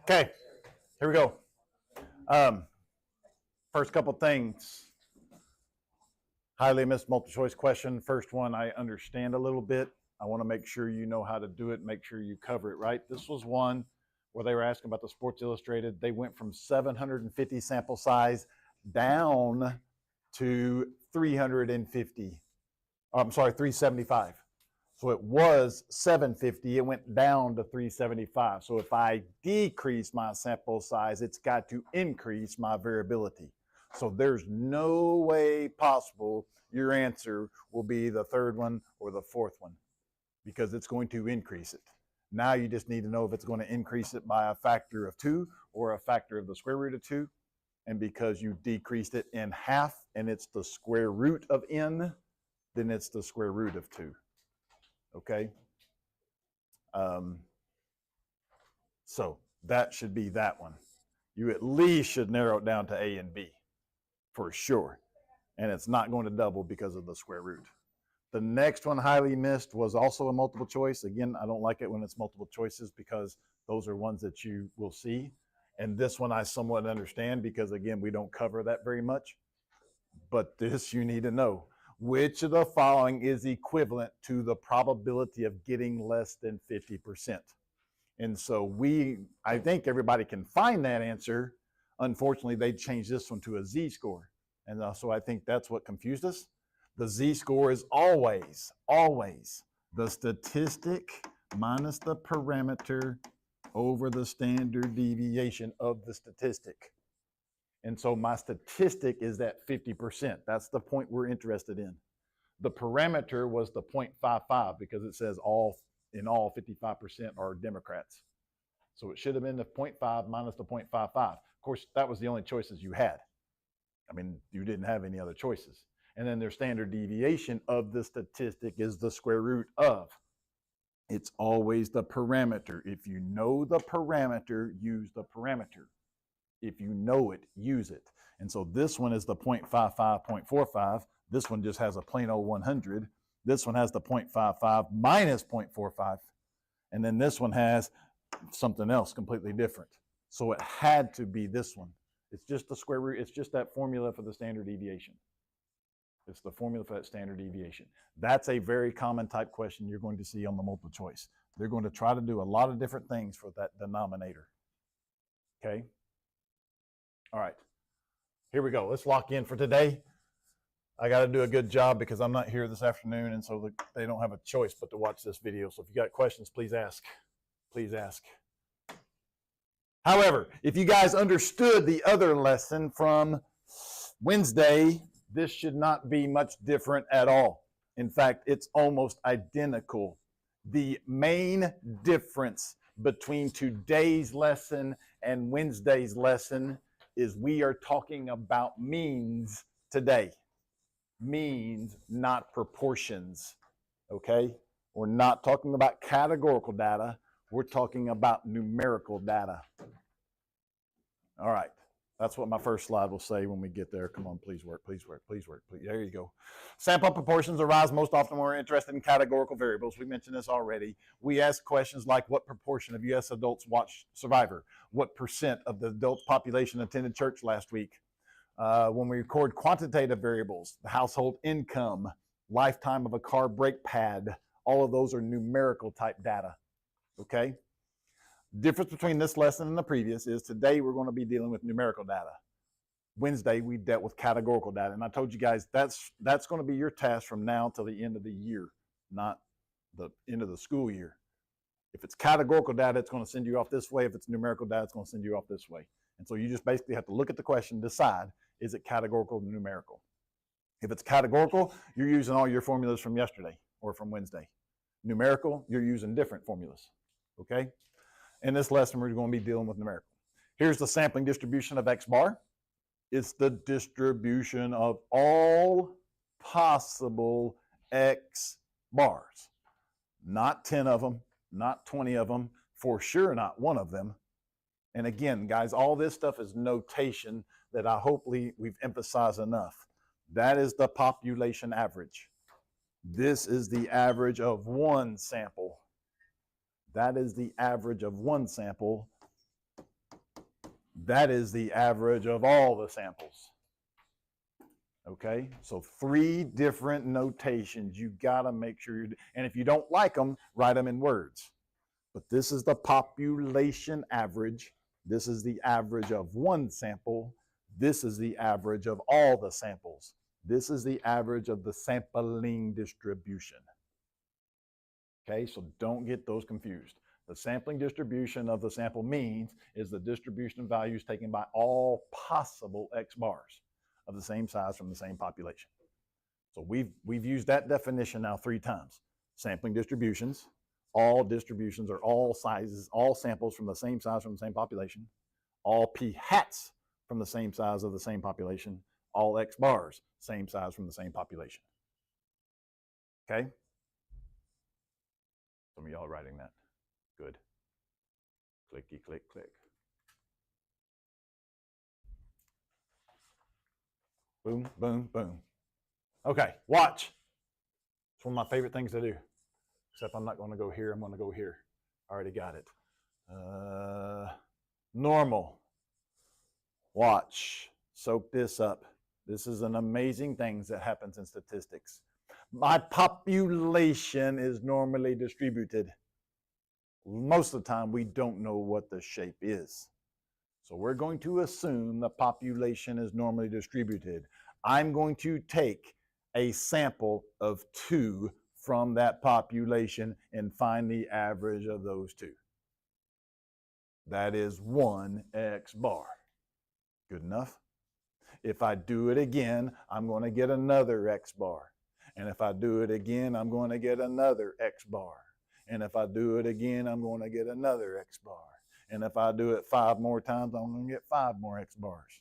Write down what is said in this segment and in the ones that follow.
Okay, here we go. First couple things. Highly missed multiple choice question. First one I understand a little bit. I want to make sure you know how to do it, make sure you cover it right. This was one where they were asking about the Sports Illustrated. They went from 750 sample size down to 350. I'm sorry, 375. So it was 750, it went down to 375. So if I decrease my sample size, it's got to increase my variability. So there's no way possible your answer will be the third one or the fourth one, because it's going to increase it. Now you just need to know if it's going to increase it by a factor of 2 or a factor of the square root of 2. And because you decreased it in half and it's the square root of n, then it's the square root of 2. Okay? So that should be that one. You at least should narrow it down to A and B for sure. And it's not going to double because of the square root. The next one highly missed was also a multiple choice. Again, I don't like it when it's multiple choices because those are ones that you will see. And this one I somewhat understand because, again, we don't cover that very much. But this you need to know. Which of the following is equivalent to the probability of getting less than 50%? And so I think everybody can find that answer. Unfortunately, they changed this one to a z-score. And so I think that's what confused us. The z-score is always the statistic minus the parameter over the standard deviation of the statistic. And so my statistic is that 50%. That's the point we're interested in. The parameter was the 0.55 because it says in all 55% are Democrats. So it should have been the 0.5 minus the 0.55. Of course, that was the only choices you had. I mean, you didn't have any other choices. And then their standard deviation of the statistic is the square root of. It's always the parameter. If you know the parameter, use the parameter. If you know it, use it. And so this one is the 0.55, 0.45. This one just has a plain old 100. This one has the 0.55 minus 0.45. And then this one has something else completely different. So it had to be this one. It's just the square root. It's just that formula for the standard deviation. It's the formula for that standard deviation. That's a very common type question you're going to see on the multiple choice. They're going to try to do a lot of different things for that denominator. Okay? All right, here we go. Let's lock in for today. I got to do a good job because I'm not here this afternoon, and so they don't have a choice but to watch this video. So if you got questions, please ask. Please ask. However, if you guys understood the other lesson from Wednesday, this should not be much different at all. In fact, it's almost identical. The main difference between today's lesson and Wednesday's lesson is we are talking about means today. Means, not proportions, okay? We're not talking about categorical data. We're talking about numerical data. All right, that's what my first slide will say when we get there. Come on, please work, please work, please work, please. There you go. Sample proportions arise most often when we're interested in categorical variables. We mentioned this already. We ask questions like, what proportion of U.S. adults watched Survivor? What percent of the adult population attended church last week? When we record quantitative variables, the household income, lifetime of a car brake pad, all of those are numerical type data, okay? Difference between this lesson and the previous is today we're going to be dealing with numerical data. Wednesday, we dealt with categorical data. And I told you guys that's going to be your task from now till the end of the year, not the end of the school year. If it's categorical data, it's going to send you off this way. If it's numerical data, it's going to send you off this way. And so you just basically have to look at the question, decide, is it categorical or numerical? If it's categorical, you're using all your formulas from yesterday or from Wednesday. Numerical, you're using different formulas, okay? In this lesson, we're going to be dealing with numerical. Here's the sampling distribution of X bar. It's the distribution of all possible X bars. Not 10 of them, not 20 of them, for sure not one of them. And again, guys, all this stuff is notation that hopefully we've emphasized enough. That is the population average. This is the average of one sample. That is the average of one sample. That is the average of all the samples. Okay, so 3 different notations. You got to make sure you're, and if you don't like them, write them in words. But this is the population average. This is the average of one sample. This is the average of all the samples. This is the average of the sampling distribution. Okay, so don't get those confused. The sampling distribution of the sample means is the distribution of values taken by all possible X bars of the same size from the same population. So we've used that definition now 3 times. Sampling distributions, all distributions are all sizes, all samples from the same size from the same population, all p hats from the same size of the same population, all X bars, same size from the same population. Okay? Some of y'all are writing that. Good. Clicky, click, click. Boom, boom, boom. Okay, watch. It's one of my favorite things to do. Except I'm not going to go here. I'm going to go here. I already got it. Normal. Watch. Soak this up. This is an amazing thing that happens in statistics. My population is normally distributed. Most of the time, we don't know what the shape is. So we're going to assume the population is normally distributed. I'm going to take a sample of 2 from that population and find the average of those 2. That is 1 X bar. Good enough? If I do it again, I'm going to get another X bar. And if I do it again, I'm going to get another X bar. And if I do it again, I'm going to get another X bar. And if I do it 5 more times, I'm going to get 5 more X bars.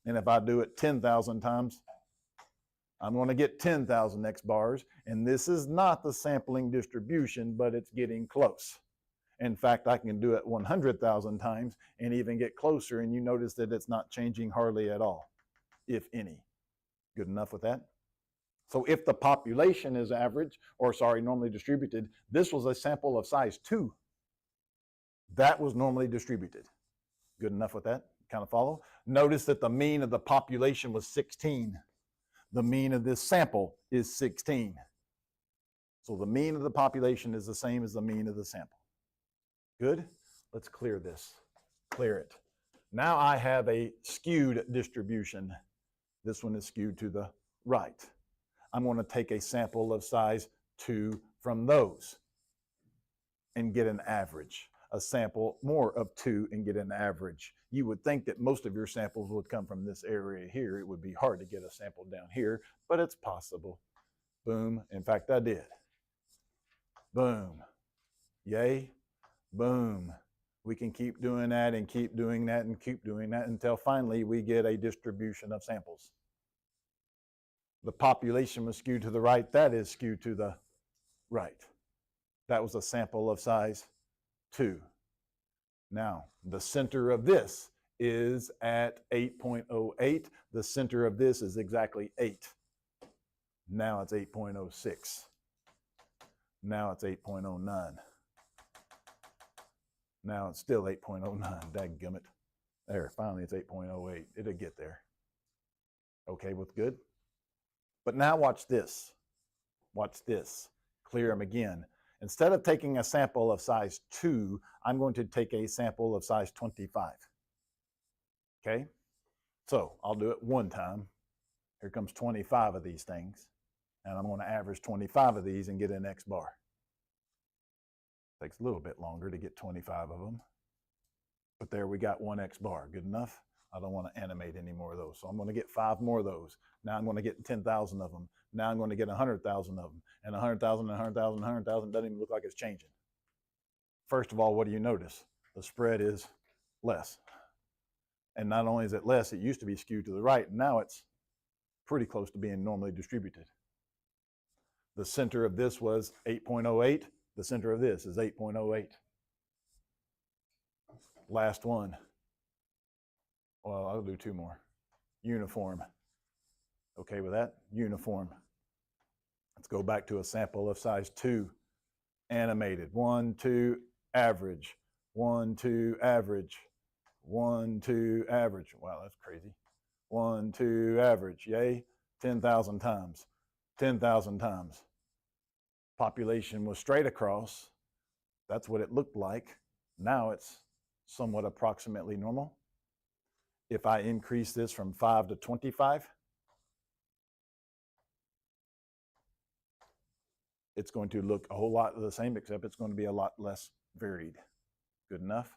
And if I do it 10,000 times, I'm going to get 10,000 X bars. And this is not the sampling distribution, but it's getting close. In fact, I can do it 100,000 times and even get closer, and you notice that it's not changing hardly at all, if any. Good enough with that? So if the population is normally distributed, this was a sample of size 2. That was normally distributed. Good enough with that? Kind of follow? Notice that the mean of the population was 16. The mean of this sample is 16. So the mean of the population is the same as the mean of the sample. Good? Let's clear this. Clear it. Now I have a skewed distribution. This one is skewed to the right. I'm going to take a sample of size 2 from those and get an average. A sample more of 2 and get an average. You would think that most of your samples would come from this area here. It would be hard to get a sample down here, but it's possible. Boom. In fact, I did. Boom. Yay. Boom. We can keep doing that and keep doing that and keep doing that until finally we get a distribution of samples. The population was skewed to the right. That is skewed to the right. That was a sample of size 2. Now, the center of this is at 8.08. The center of this is exactly 8. Now it's 8.06. Now it's 8.09. Now it's still 8.09. Dadgummit. There, finally it's 8.08. It'll get there. Okay, with good? But now watch this. Watch this. Clear them again. Instead of taking a sample of size 2, I'm going to take a sample of size 25. Okay? So I'll do it one time. Here comes 25 of these things. And I'm going to average 25 of these and get an X bar. Takes a little bit longer to get 25 of them. But there we got 1 X bar. Good enough? I don't want to animate any more of those. So I'm going to get 5 more of those. Now I'm going to get 10,000 of them. Now I'm going to get 100,000 of them. And 100,000 and 100,000 and 100,000 doesn't even look like it's changing. First of all, what do you notice? The spread is less. And not only is it less, it used to be skewed to the right. And now it's pretty close to being normally distributed. The center of this was 8.08. The center of this is 8.08. Last one. Well, I'll do 2 more. Uniform. Okay with that? Uniform. Let's go back to a sample of size 2, animated. 1, 2, average. 1, 2, average. 1, 2, average. Wow, that's crazy. 1, 2, average. Yay. 10,000 times. 10,000 times. Population was straight across. That's what it looked like. Now it's somewhat approximately normal. If I increase this from 5 to 25, it's going to look a whole lot the same, except it's going to be a lot less varied. Good enough?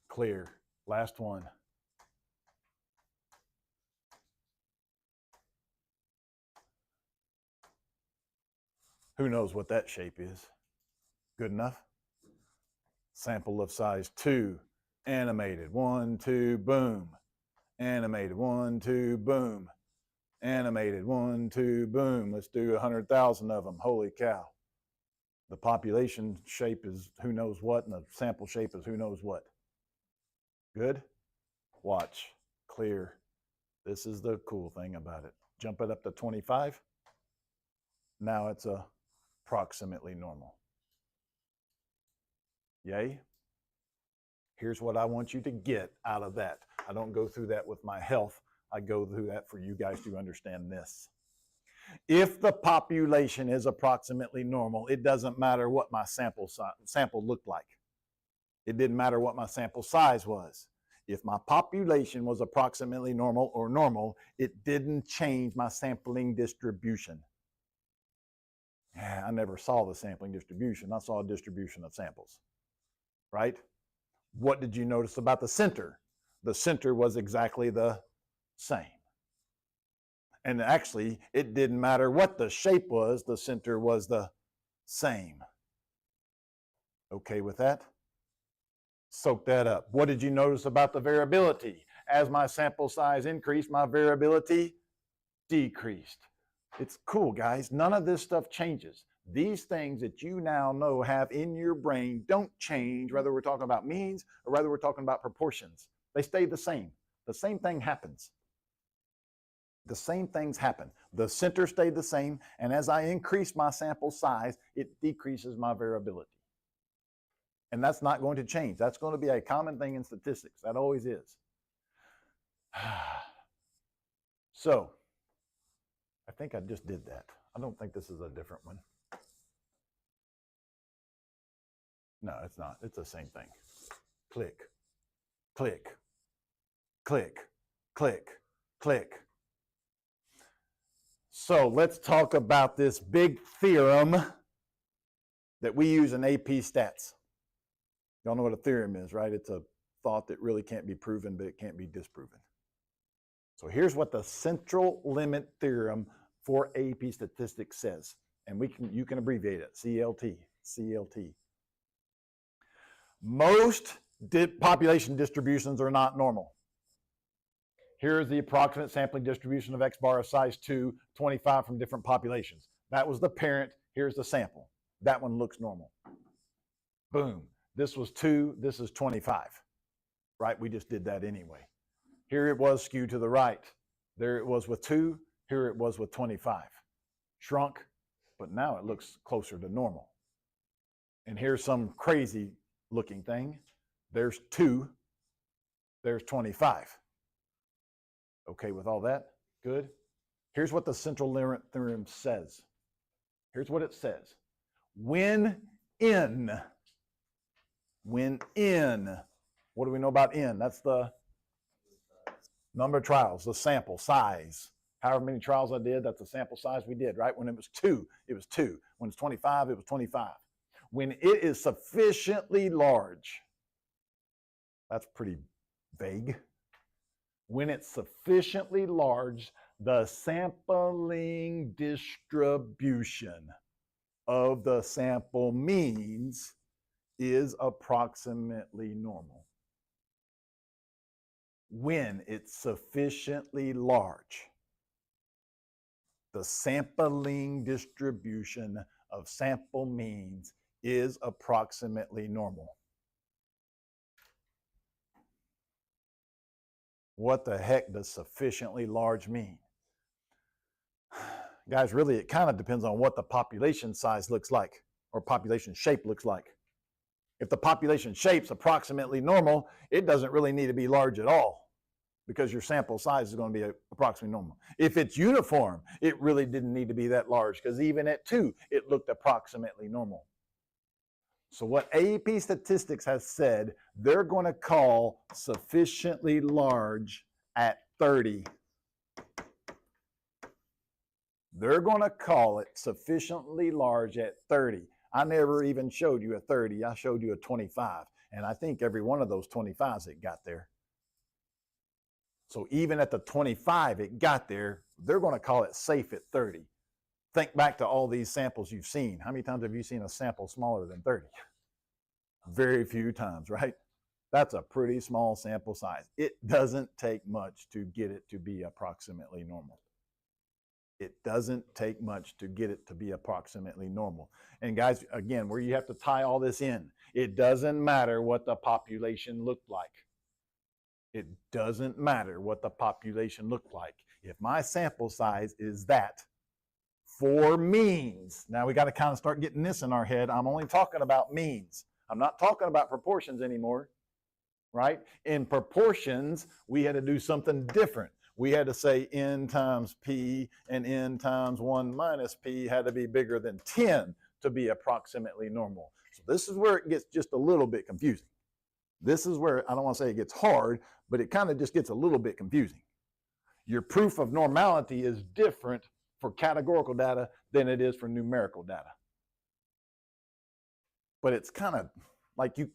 Clear. Last one. Who knows what that shape is? Good enough? Sample of size 2, animated. 1, 2, boom. Animated. 1, 2, boom. Animated. 1, 2, boom. Let's do 100,000 of them. Holy cow. The population shape is who knows what, and the sample shape is who knows what. Good? Watch. Clear. This is the cool thing about it. Jump it up to 25. Now it's approximately normal. Yay? Here's what I want you to get out of that. I don't go through that with my health. I go through that for you guys to understand this. If the population is approximately normal, it doesn't matter what my sample looked like. It didn't matter what my sample size was. If my population was approximately normal or normal, it didn't change my sampling distribution. I never saw the sampling distribution. I saw a distribution of samples, right? What did you notice about the center? The center was exactly the same. And actually, it didn't matter what the shape was, the center was the same. Okay with that? Soak that up. What did you notice about the variability? As my sample size increased, my variability decreased. It's cool, guys. None of this stuff changes. These things that you now know have in your brain don't change, whether we're talking about means or whether we're talking about proportions. They stay the same. The same thing happens. The same things happen. The center stayed the same, and as I increase my sample size, it decreases my variability. And that's not going to change. That's going to be a common thing in statistics. That always is. So, I think I just did that. I don't think this is a different one. No, it's not. It's the same thing. Click, click, click, click, click. So let's talk about this big theorem that we use in AP Stats. Y'all know what a theorem is, right? It's a thought that really can't be proven, but it can't be disproven. So here's what the central limit theorem for AP Statistics says. And you can abbreviate it, CLT, CLT. Most population distributions are not normal. Here's the approximate sampling distribution of X bar of size 2, 25 from different populations. That was the parent. Here's the sample. That one looks normal. Boom. This was 2. This is 25. Right? We just did that anyway. Here it was skewed to the right. There it was with 2. Here it was with 25. Shrunk, but now it looks closer to normal. And here's some crazy looking thing. There's 2. There's 25. Okay with all that? Good. Here's what the central limit theorem says. Here's what it says. When n, what do we know about n? That's the number of trials, the sample size. However many trials I did, that's the sample size we did, right? When it was 2, it was 2. When it's 25, it was 25. When it is sufficiently large, that's pretty vague. When it's sufficiently large, the sampling distribution of the sample means is approximately normal. When it's sufficiently large, the sampling distribution of sample means is approximately normal. What the heck does sufficiently large mean? Guys, really, it kind of depends on what the population size looks like or population shape looks like. If the population shape's approximately normal, it doesn't really need to be large at all because your sample size is going to be approximately normal. If it's uniform, it really didn't need to be that large because even at 2, it looked approximately normal. So what AEP statistics has said, they're going to call sufficiently large at 30. They're going to call it sufficiently large at 30. I never even showed you a 30. I showed you a 25. And I think every one of those 25s it got there. So even at the 25 it got there, they're going to call it safe at 30. Think back to all these samples you've seen. How many times have you seen a sample smaller than 30? Very few times, right? That's a pretty small sample size. It doesn't take much to get it to be approximately normal. It doesn't take much to get it to be approximately normal. And guys, again, where you have to tie all this in, it doesn't matter what the population looked like. It doesn't matter what the population looked like. If my sample size is that for means, now we got to kind of start getting this in our head. I'm only talking about means. I'm not talking about proportions anymore, right? In proportions, we had to do something different. We had to say n times p and n times 1 minus p had to be bigger than 10 to be approximately normal. So this is where it gets just a little bit confusing. This is where, I don't want to say it gets hard, but it kind of just gets a little bit confusing. Your proof of normality is different for categorical data than it is for numerical data. But it's kind of like you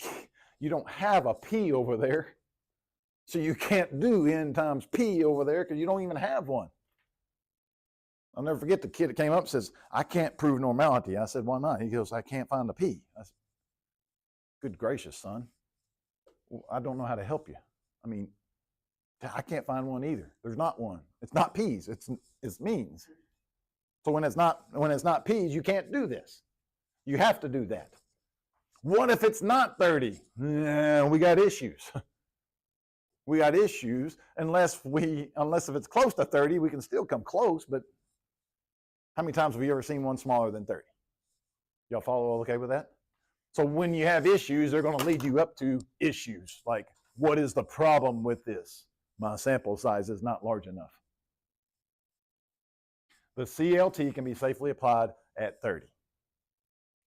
don't have a p over there. So you can't do n times p over there because you don't even have one. I'll never forget the kid that came up and says, I can't prove normality. I said, why not? He goes, I can't find the p. I said, good gracious, son. Well, I don't know how to help you. I mean, I can't find one either. There's not one. It's not p's. It's means. So when it's not p's, you can't do this. You have to do that. What if it's not 30? We got issues. We got issues unless if it's close to 30, we can still come close, but how many times have you ever seen one smaller than 30? Y'all follow okay with that? So when you have issues, they're going to lead you up to issues like, what is the problem with this? My sample size is not large enough. The CLT can be safely applied at 30.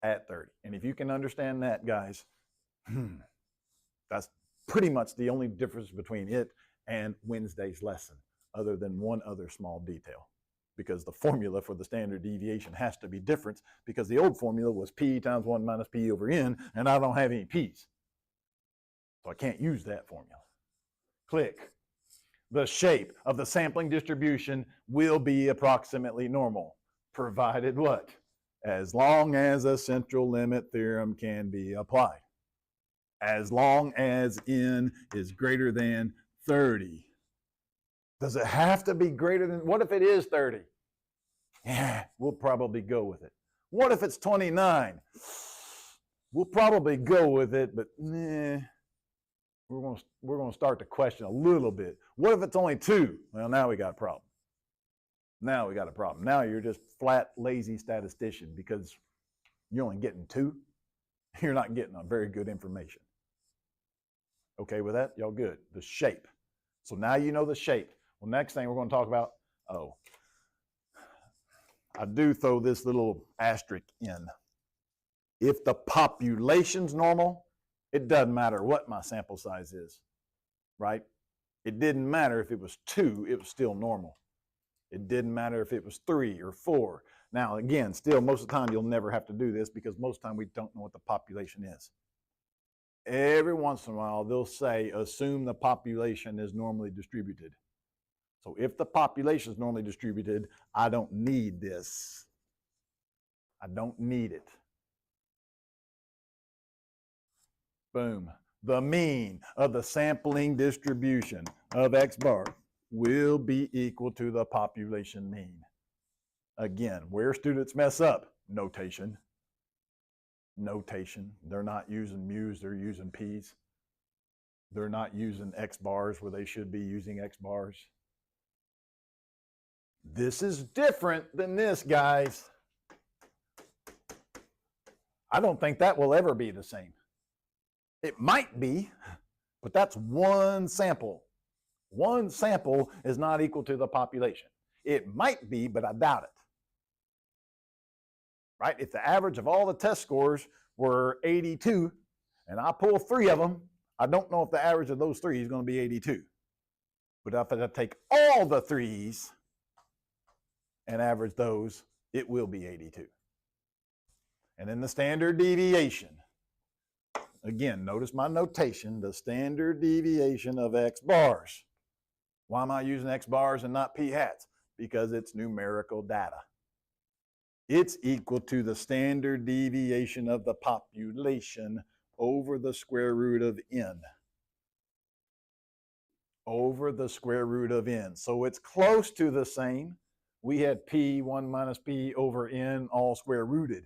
At 30. And if you can understand that, guys, that's pretty much the only difference between it and Wednesday's lesson, other than one other small detail. Because the formula for the standard deviation has to be different because the old formula was p times 1 minus p over n, and I don't have any p's. So I can't use that formula. Click. The shape of the sampling distribution will be approximately normal, provided what? As long as a central limit theorem can be applied. As long as n is greater than 30. Does it have to be greater than, what if it is 30? Yeah, we'll probably go with it. What if it's 29? We'll probably go with it, but we're going to start to question a little bit. What if it's only 2? Well, now we got a problem. Now we got a problem. Now you're just flat, lazy statistician because you're only getting 2. You're not getting a very good information. Okay with that? Y'all good? The shape. So now you know the shape. Well, next thing we're going to talk about, I do throw this little asterisk in. If the population's normal, it doesn't matter what my sample size is, right? It didn't matter if it was 2, it was still normal. It didn't matter if it was 3 or 4. Now, again, still, most of the time, you'll never have to do this because most of the time we don't know what the population is. Every once in a while, they'll say, assume the population is normally distributed. So if the population is normally distributed, I don't need this. I don't need it. Boom. The mean of the sampling distribution of X bar will be equal to the population mean. Again, where students mess up, notation. Notation. They're not using mu's, they're using p's. They're not using X bars where they should be using X bars. This is different than this, guys. I don't think that will ever be the same. It might be, but that's one sample. One sample is not equal to the population. It might be, but I doubt it. Right? If the average of all the test scores were 82, and I pull 3 of them, I don't know if the average of those 3 is going to be 82. But if I take all the 3s and average those, it will be 82. And then the standard deviation. Again, notice my notation, the standard deviation of X bars. Why am I using X bars and not P hats? Because it's numerical data. It's equal to the standard deviation of the population over the square root of n. Over the square root of n. So it's close to the same. We had P, 1 minus P over n, all square rooted.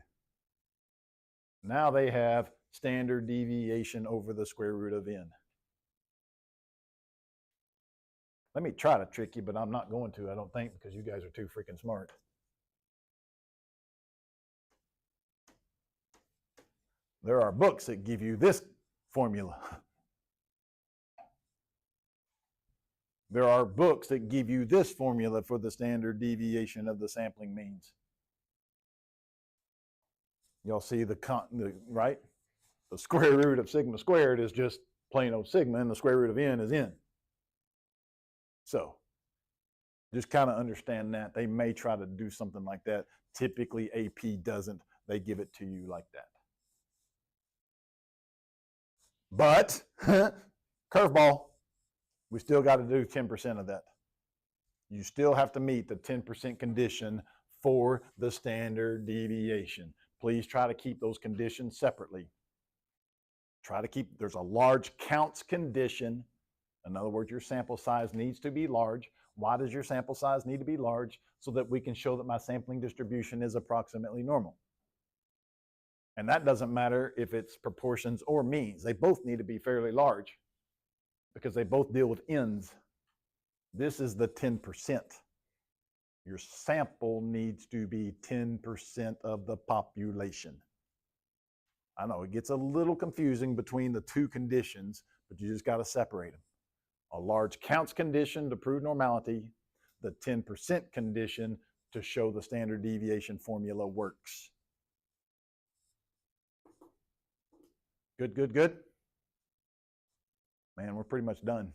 Now they have standard deviation over the square root of n. Let me try to trick you, but I'm not going to, I don't think, because you guys are too freaking smart. There are books that give you this formula. There are books that give you this formula for the standard deviation of the sampling means. Y'all see the right? The square root of sigma squared is just plain old sigma, and the square root of n is n. So just kind of understand that. They may try to do something like that. Typically, AP doesn't. They give it to you like that. But, curveball, we still got to do 10% of that. You still have to meet the 10% condition for the standard deviation. Please try to keep those conditions separately. Try to keep, there's a large counts condition. In other words, your sample size needs to be large. Why does your sample size need to be large? So that we can show that my sampling distribution is approximately normal. And that doesn't matter if it's proportions or means. They both need to be fairly large because they both deal with ends. This is the 10%. Your sample needs to be 10% of the population. I know it gets a little confusing between the two conditions, but you just got to separate them. A large counts condition to prove normality, the 10% condition to show the standard deviation formula works. Good, good, good. Man, we're pretty much done.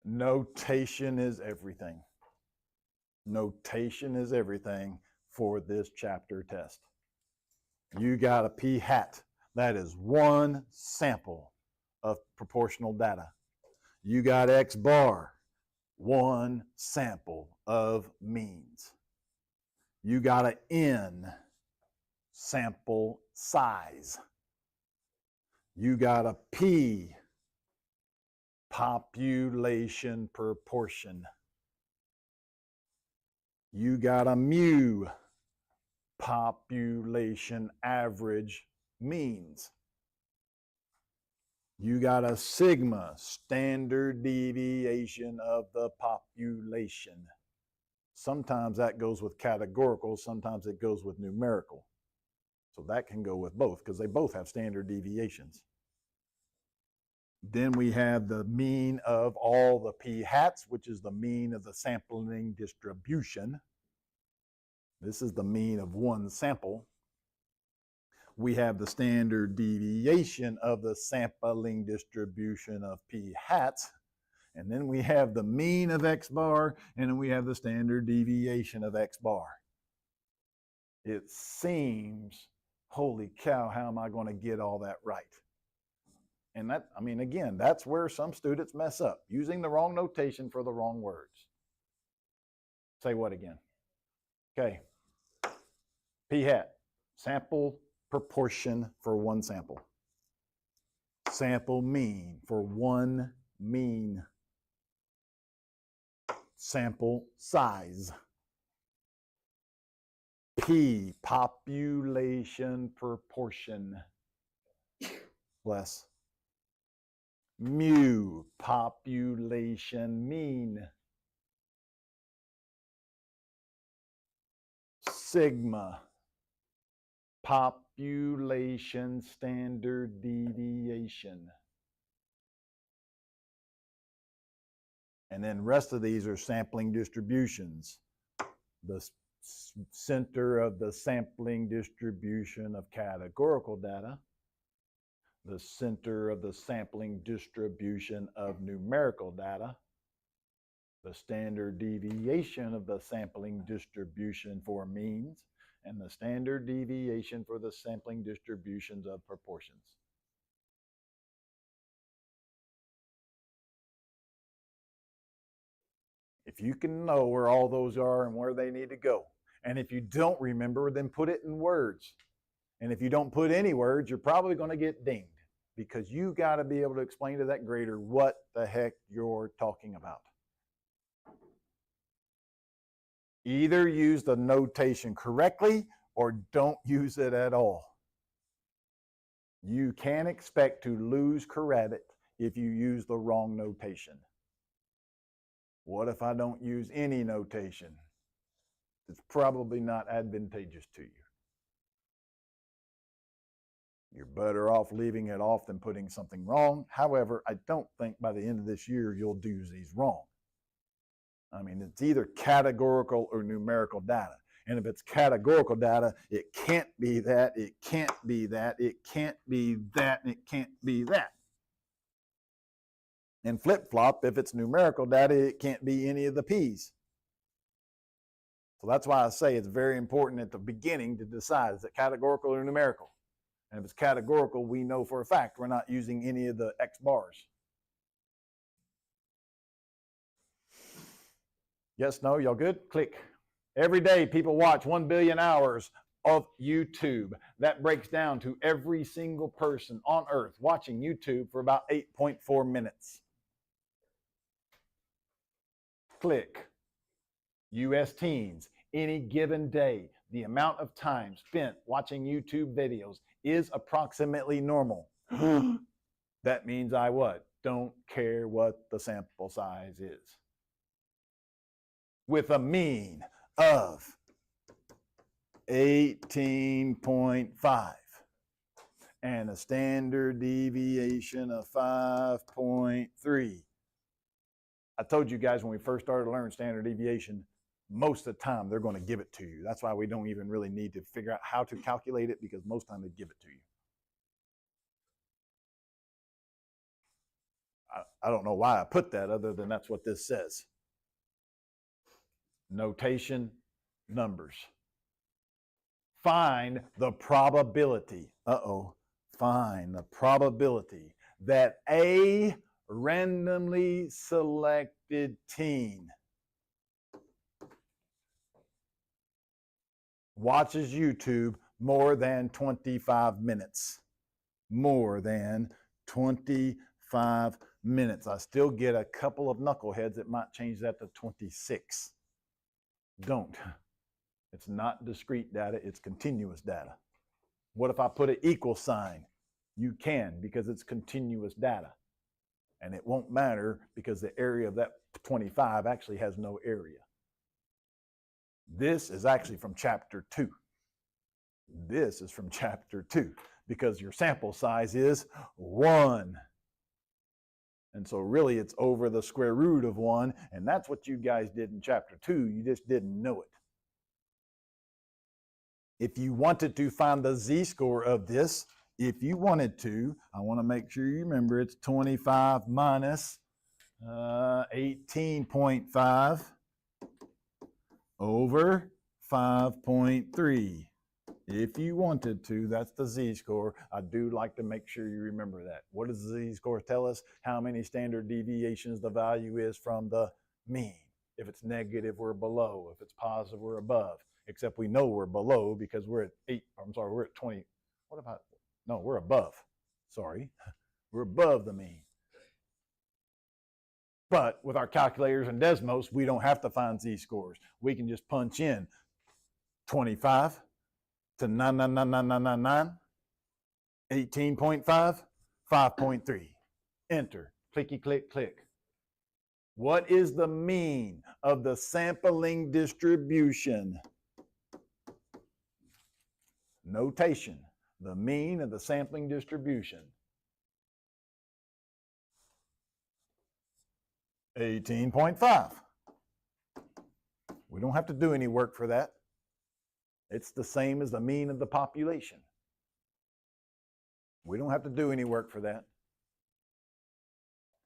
Notation is everything. Notation is everything for this chapter test. You got a p hat. That is one sample of proportional data. You got X bar, one sample of means. You got an N, sample size. You got a P, population proportion. You got a mu, population average means. You got a sigma, standard deviation of the population. Sometimes that goes with categorical, sometimes it goes with numerical. So that can go with both because they both have standard deviations. Then we have the mean of all the p hats, which is the mean of the sampling distribution. This is the mean of one sample. We have the standard deviation of the sampling distribution of p hats. And then we have the mean of X bar, and then we have the standard deviation of X bar. It seems, holy cow, how am I going to get all that right? And that, I mean, again, that's where some students mess up, using the wrong notation for the wrong words. Say what again? Okay. P hat, sample proportion for one sample. Sample mean for one mean. Sample size. P, population proportion. Bless. Mu, population mean. sigma, population standard deviation. And then rest of these are sampling distributions. The center of the sampling distribution of categorical data, the center of the sampling distribution of numerical data, the standard deviation of the sampling distribution for means, and the standard deviation for the sampling distributions of proportions. If you can know where all those are and where they need to go, and if you don't remember, then put it in words. And if you don't put any words, you're probably going to get dinged, because you got to be able to explain to that grader what the heck you're talking about. Either use the notation correctly or don't use it at all. You can expect to lose credit if you use the wrong notation. What if I don't use any notation? It's probably not advantageous to you. You're better off leaving it off than putting something wrong. However, I don't think by the end of this year you'll do these wrong. I mean, it's either categorical or numerical data. And if it's categorical data, it can't be that, it can't be that, it can't be that, and it can't be that. And flip-flop, if it's numerical data, it can't be any of the P's. So that's why I say it's very important at the beginning to decide, is it categorical or numerical? And if it's categorical, we know for a fact we're not using any of the X bars. Yes, no, y'all good? Click. Every day people watch 1 billion hours of YouTube. That breaks down to every single person on earth watching YouTube for about 8.4 minutes. Click. US teens, any given day, the amount of time spent watching YouTube videos is approximately normal. That means I what? Don't care what the sample size is. With a mean of 18.5 and a standard deviation of 5.3. I told you guys when we first started to learn standard deviation, most of the time they're going to give it to you. That's why we don't even really need to figure out how to calculate it, because most of the time they give it to you. I don't know why I put that other than that's what this says. Notation, numbers. Find the probability. Find the probability that a randomly selected teen watches YouTube more than 25 minutes. More than 25 minutes. I still get a couple of knuckleheads that might change that to 26. Don't. It's not discrete data, it's continuous data. What if I put an equal sign? You can, because it's continuous data. And it won't matter because the area of that 25 actually has no area. This is actually from chapter 2. This is from chapter 2 because your sample size is 1. And so really it's over the square root of 1, and that's what you guys did in chapter 2. You just didn't know it. If you wanted to find the z-score of this, if you wanted to, I want to make sure you remember it's 25 minus 18.5 over 5.3. If you wanted to, that's the z-score. I do like to make sure you remember that. What does the z-score tell us? How many standard deviations the value is from the mean. If it's negative, we're below. If it's positive, we're above. Except we know we're below because we're at 20. What about, no, we're above. Sorry. We're above the mean. But with our calculators and Desmos, we don't have to find z-scores. We can just punch in 25 to 99999, 18.5, 5.3. Enter. Clicky, click, click. What is the mean of the sampling distribution Notation, the mean of the sampling distribution. 18.5. We don't have to do any work for that. It's the same as the mean of the population. We don't have to do any work for that.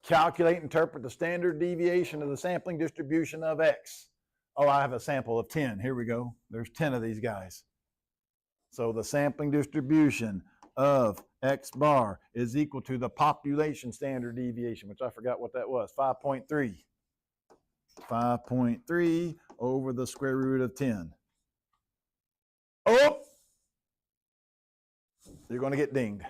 Calculate and interpret the standard deviation of the sampling distribution of X. Oh, I have a sample of 10. Here we go. There's 10 of these guys. So the sampling distribution of X bar is equal to the population standard deviation, which I forgot what that was, 5.3. 5.3 over the square root of 10. Oh! You're going to get dinged.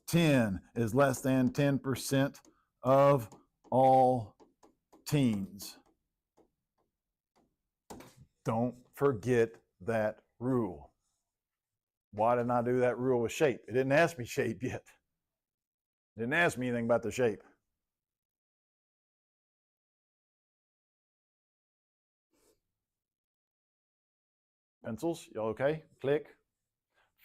10 is less than 10% of all teens. Don't forget that rule. Why didn't I do that rule with shape? It didn't ask me shape yet. It didn't ask me anything about the shape. Pencils, y'all okay? Click.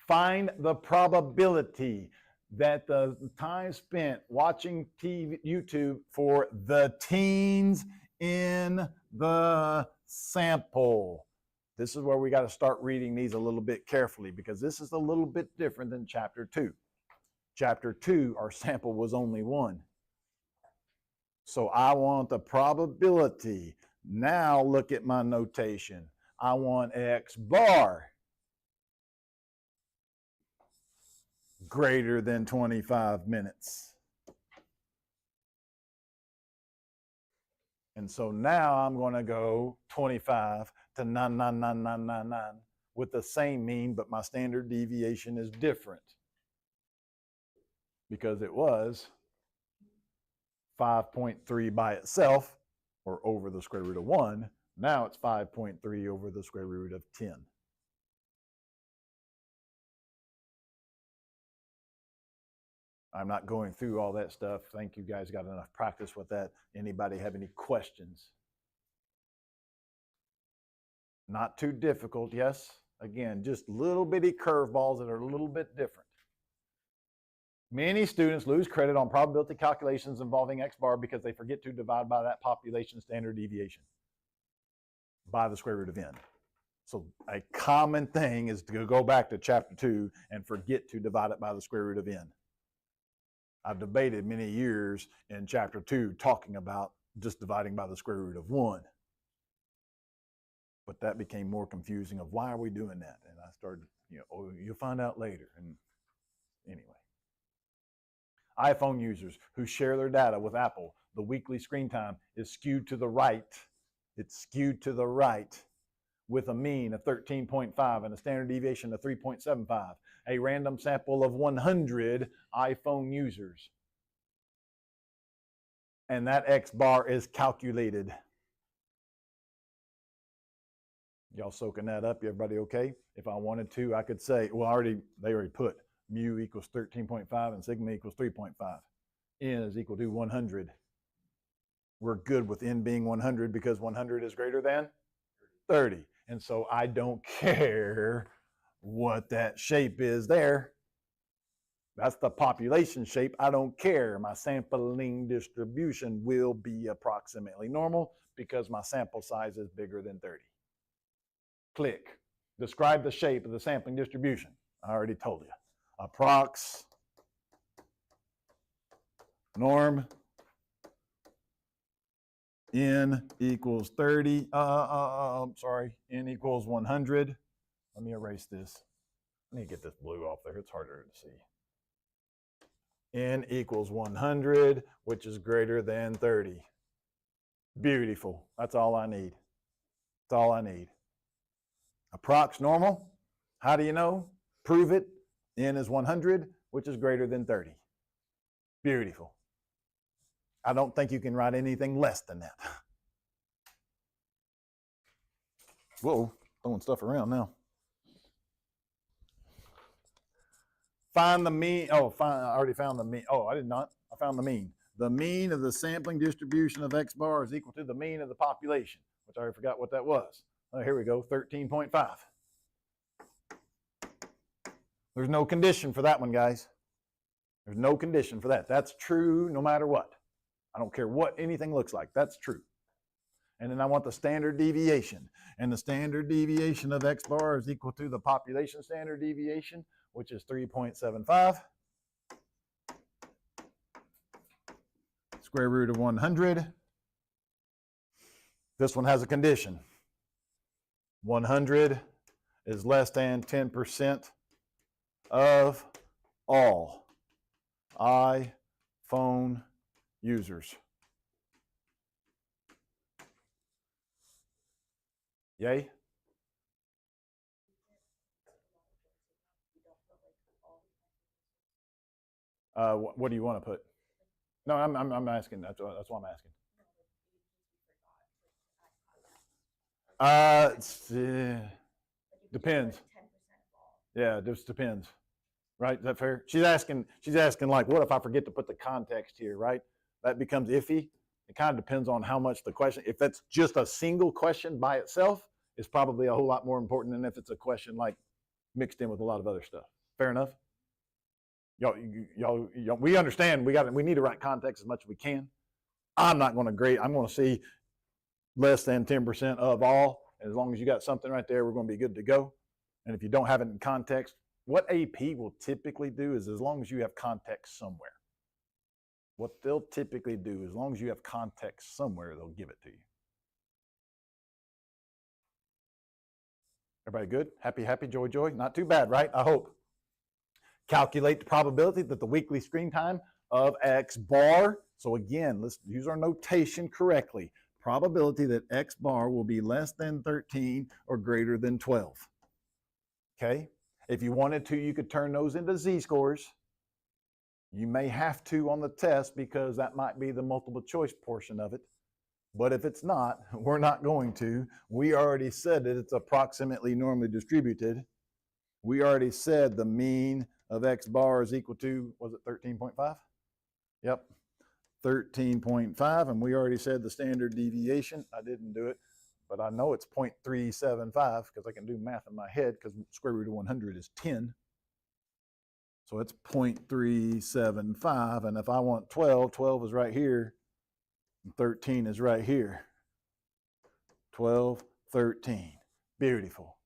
Find the probability that the time spent watching TV, YouTube for the teens in the sample. This is where we got to start reading these a little bit carefully, because this is a little bit different than chapter 2. Chapter 2, our sample was only 1. So I want the probability. Now look at my notation. I want X bar greater than 25 minutes. And so now I'm going to go 25 to 99999 with the same mean, but my standard deviation is different because it was 5.3 by itself, or over the square root of 1. Now it's 5.3 over the square root of 10. I'm not going through all that stuff. Think you guys got enough practice with that. Anybody have any questions? Not too difficult, yes. Again, just little bitty curveballs that are a little bit different. Many students lose credit on probability calculations involving X bar because they forget to divide by that population standard deviation by the square root of n. So a common thing is to go back to chapter 2 and forget to divide it by the square root of n. I've debated many years in chapter 2 talking about just dividing by the square root of 1. But that became more confusing of why are we doing that? And I started, oh, you'll find out later. And anyway. iPhone users who share their data with Apple, the weekly screen time is skewed to the right. It's skewed to the right with a mean of 13.5 and a standard deviation of 3.75. A random sample of 100 iPhone users. And that X bar is calculated. Y'all soaking that up? Everybody okay? If I wanted to, I could say, well, they already put mu equals 13.5 and sigma equals 3.5. N is equal to 100. We're good with n being 100 because 100 is greater than 30. And so I don't care what that shape is there. That's the population shape. I don't care. My sampling distribution will be approximately normal because my sample size is bigger than 30. Click. Describe the shape of the sampling distribution. I already told you. Approx, norm, n equals 30. N equals 100. Let me erase this. I need to get this blue off there. It's harder to see. N equals 100, which is greater than 30. Beautiful. That's all I need. That's all I need. Approx normal. How do you know? Prove it. N is 100, which is greater than 30. Beautiful. I don't think you can write anything less than that. Whoa, throwing stuff around now. Find the mean. I already found the mean. Oh, I did not. I found the mean. The mean of the sampling distribution of X bar is equal to the mean of the population, which I already forgot what that was. Oh, here we go, 13.5. There's no condition for that one, guys. There's no condition for that. That's true no matter what. I don't care what anything looks like. That's true. And then I want the standard deviation. And the standard deviation of X bar is equal to the population standard deviation, which is 3.75. Square root of 100. This one has a condition. 100 is less than 10% of all iPhone users. Yay? What do you want to put? No, I'm asking. That's what I'm asking. Depends. Yeah, it just depends. Right? Is that fair? She's asking like, what if I forget to put the context here, right? That becomes iffy. It kind of depends on how much the question, if that's just a single question by itself, it's probably a whole lot more important than if it's a question like mixed in with a lot of other stuff. Fair enough? Y'all, we understand we need to write context as much as we can. I'm not going to grade, I'm going to see less than 10% of all. As long as you got something right there, we're going to be good to go. And if you don't have it in context, what AP will typically do is, as long as you have context somewhere, what they'll typically do, as long as you have context somewhere, they'll give it to you. Everybody good? Happy, joy? Not too bad, right? I hope. Calculate the probability that the weekly screen time of X bar, so again, let's use our notation correctly. Probability that X bar will be less than 13 or greater than 12. Okay? If you wanted to, you could turn those into z-scores. You may have to on the test because that might be the multiple choice portion of it. But if it's not, we're not going to. We already said that it's approximately normally distributed. We already said the mean of X bar is equal to, was it 13.5? Yep, 13.5. And we already said the standard deviation. I didn't do it, but I know it's 0.375 because I can do math in my head because square root of 100 is 10. So it's 0.375. And if I want 12, 12 is right here. And 13 is right here. 12, 13. Beautiful.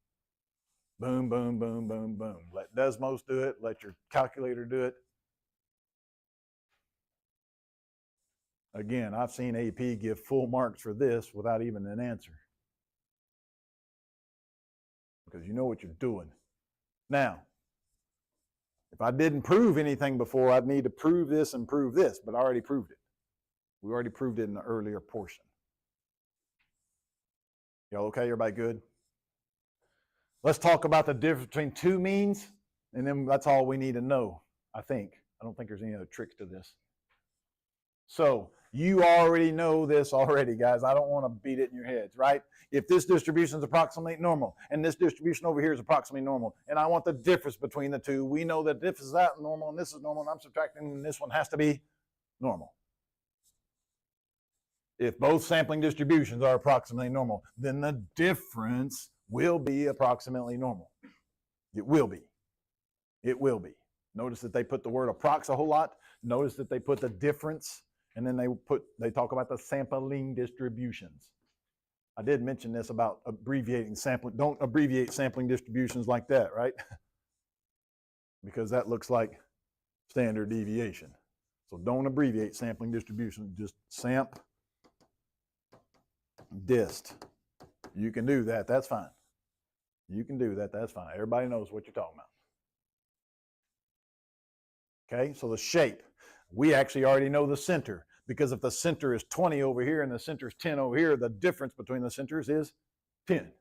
Boom, boom, boom, boom, boom. Let Desmos do it. Let your calculator do it. Again, I've seen AP give full marks for this without even an answer. Because you know what you're doing. Now, if I didn't prove anything before, I'd need to prove this and prove this, but I already proved it. We already proved it in the earlier portion. Y'all okay? Everybody good? Let's talk about the difference between two means, and then that's all we need to know, I think. I don't think there's any other tricks to this. So you already know this already, guys. I don't want to beat it in your heads, right? If this distribution is approximately normal, and this distribution over here is approximately normal, and I want the difference between the two, we know that this is that normal, and this is normal, and I'm subtracting, and this one has to be normal. If both sampling distributions are approximately normal, then the difference will be approximately normal. It will be. It will be. Notice that they put the word approx a whole lot. Notice that they put the difference, and then they talk about the sampling distributions. I did mention this about abbreviating sampling. Don't abbreviate sampling distributions like that, right? Because that looks like standard deviation. So don't abbreviate sampling distribution. Just samp dist. You can do that. That's fine. You can do that. That's fine. Everybody knows what you're talking about. Okay, so the shape. We actually already know the center, because if the center is 20 over here and the center is 10 over here, the difference between the centers is 10.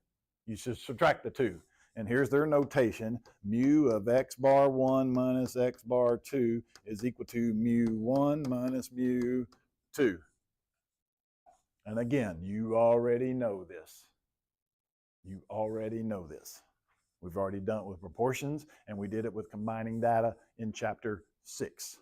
You should subtract the two. And here's their notation. Mu of X bar 1 minus X bar 2 is equal to mu 1 minus mu 2. And again, you already know this. You already know this. We've already done it with proportions, and we did it with combining data in chapter 6.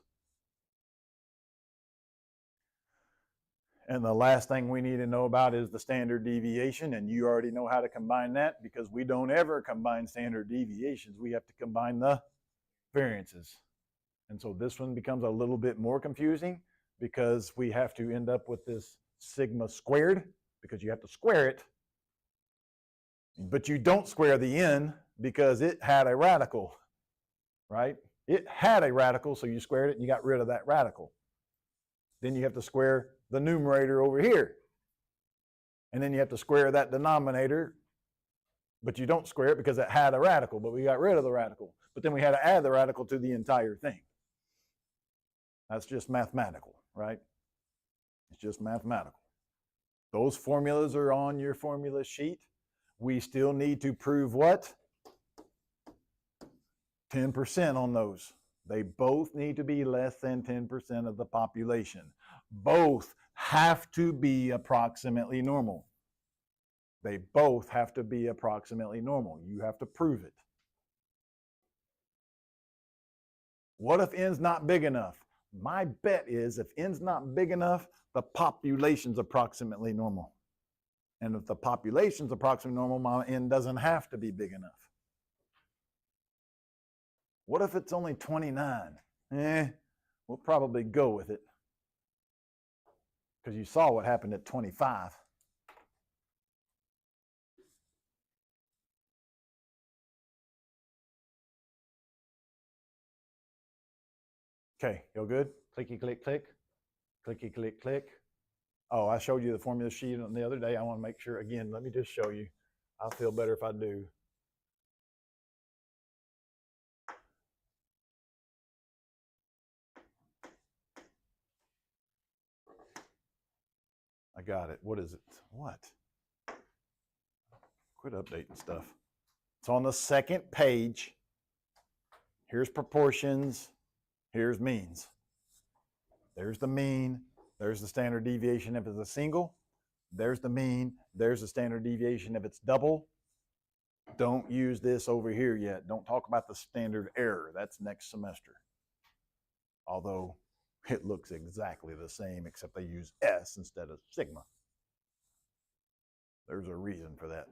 And the last thing we need to know about is the standard deviation, and you already know how to combine that because we don't ever combine standard deviations. We have to combine the variances. And so this one becomes a little bit more confusing because we have to end up with this sigma squared because you have to square it. But you don't square the n because it had a radical, right? It had a radical, so you squared it and you got rid of that radical. Then you have to square the numerator over here. And then you have to square that denominator, but you don't square it because it had a radical, but we got rid of the radical. But then we had to add the radical to the entire thing. That's just mathematical, right? It's just mathematical. Those formulas are on your formula sheet. We still need to prove what? 10% on those. They both need to be less than 10% of the population. Both have to be approximately normal. They both have to be approximately normal. You have to prove it. What if n's not big enough? My bet is if n's not big enough, the population's approximately normal. And if the population's approximately normal, my n doesn't have to be big enough. What if it's only 29? We'll probably go with it. Because you saw what happened at 25. Okay, go good? Clicky, click, click. Clicky, click, click. Oh, I showed you the formula sheet the other day. I want to make sure, again, let me just show you. I'll feel better if I do. I got it. What is it? What? Quit updating stuff. It's on the second page. Here's proportions. Here's means. There's the mean. There's the standard deviation if it's a single. There's the mean. There's the standard deviation if it's double. Don't use this over here yet. Don't talk about the standard error. That's next semester. Although it looks exactly the same, except they use S instead of sigma. There's a reason for that.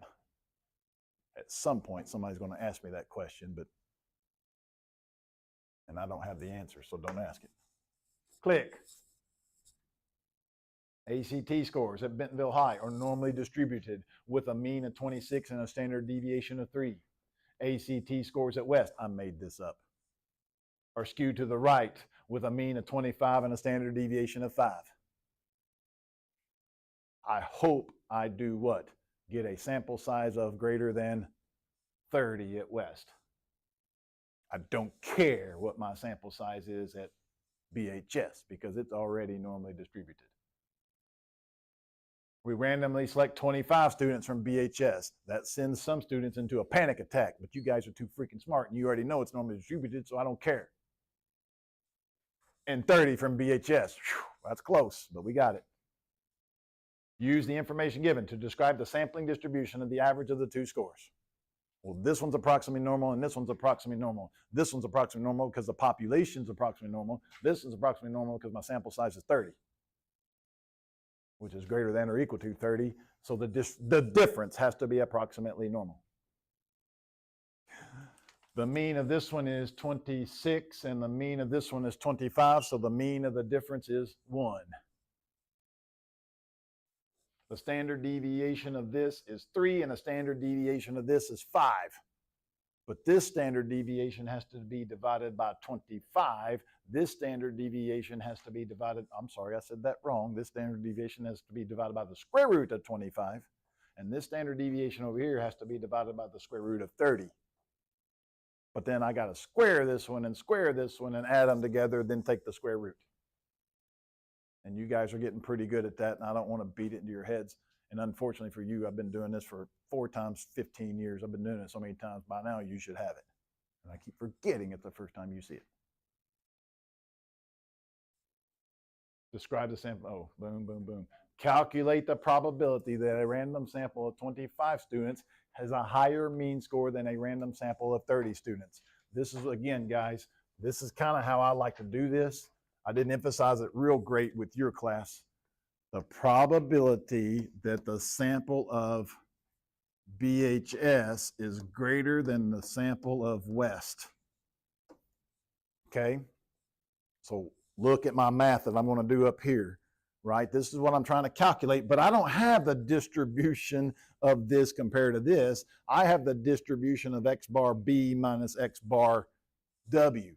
At some point, somebody's going to ask me that question, and I don't have the answer, so don't ask it. Click. ACT scores at Bentonville High are normally distributed with a mean of 26 and a standard deviation of 3. ACT scores at West, I made this up, are skewed to the right with a mean of 25 and a standard deviation of 5. I hope I do what? Get a sample size of greater than 30 at West. I don't care what my sample size is at BHS because it's already normally distributed. We randomly select 25 students from BHS. That sends some students into a panic attack, but you guys are too freaking smart and you already know it's normally distributed, so I don't care. And 30 from BHS. Whew, that's close, but we got it. Use the information given to describe the sampling distribution of the average of the two scores. Well, this one's approximately normal and this one's approximately normal. This one's approximately normal because the population's approximately normal. This is approximately normal because my sample size is 30, which is greater than or equal to 30. So the difference has to be approximately normal. The mean of this one is 26 and the mean of this one is 25. So the mean of the difference is 1. The standard deviation of this is 3 and the standard deviation of this is 5. But this standard deviation has to be divided by 25. This standard deviation has to be divided, I'm sorry, I said that wrong. This standard deviation has to be divided by the square root of 25. And this standard deviation over here has to be divided by the square root of 30. But then I got to square this one and add them together, then take the square root. And you guys are getting pretty good at that, and I don't want to beat it into your heads. And unfortunately for you, I've been doing this for 4 times 15 years. I've been doing it so many times. By now, you should have it. And I keep forgetting it's the first time you see it. Describe the sample. Oh, boom, boom, boom. Calculate the probability that a random sample of 25 students has a higher mean score than a random sample of 30 students. This is, again, guys, this is kind of how I like to do this. I didn't emphasize it real great with your class. the probability that the sample of BHS is greater than the sample of West. Okay? So look at my math that I'm going to do up here, right? This is what I'm trying to calculate, but I don't have the distribution of this compared to this. I have the distribution of X bar B minus X bar W.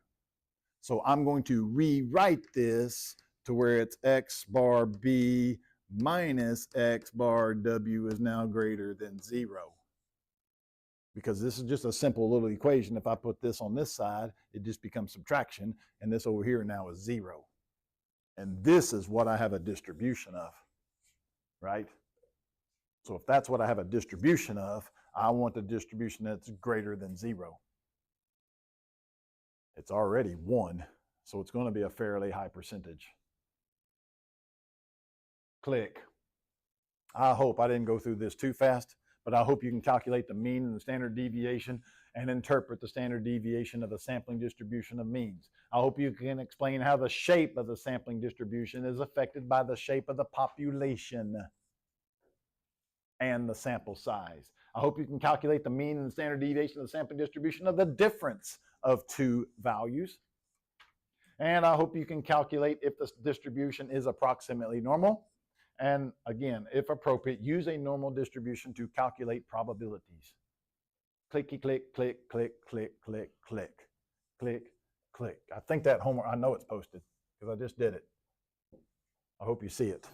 So I'm going to rewrite this to where it's X bar B minus X bar W is now greater than 0. Because this is just a simple little equation. If I put this on this side, it just becomes subtraction, and this over here now is 0. And this is what I have a distribution of, right? So if that's what I have a distribution of, I want the distribution that's greater than 0. It's already 1, so it's going to be a fairly high percentage. Click. I hope I didn't go through this too fast, but I hope you can calculate the mean and the standard deviation and interpret the standard deviation of the sampling distribution of means. I hope you can explain how the shape of the sampling distribution is affected by the shape of the population and the sample size. I hope you can calculate the mean and the standard deviation of the sampling distribution of the difference of two values. And I hope you can calculate if the distribution is approximately normal. And again, if appropriate, use a normal distribution to calculate probabilities. Clicky, click, click, click, click, click, click, click, click. I think that homework, I know it's posted because I just did it. I hope you see it.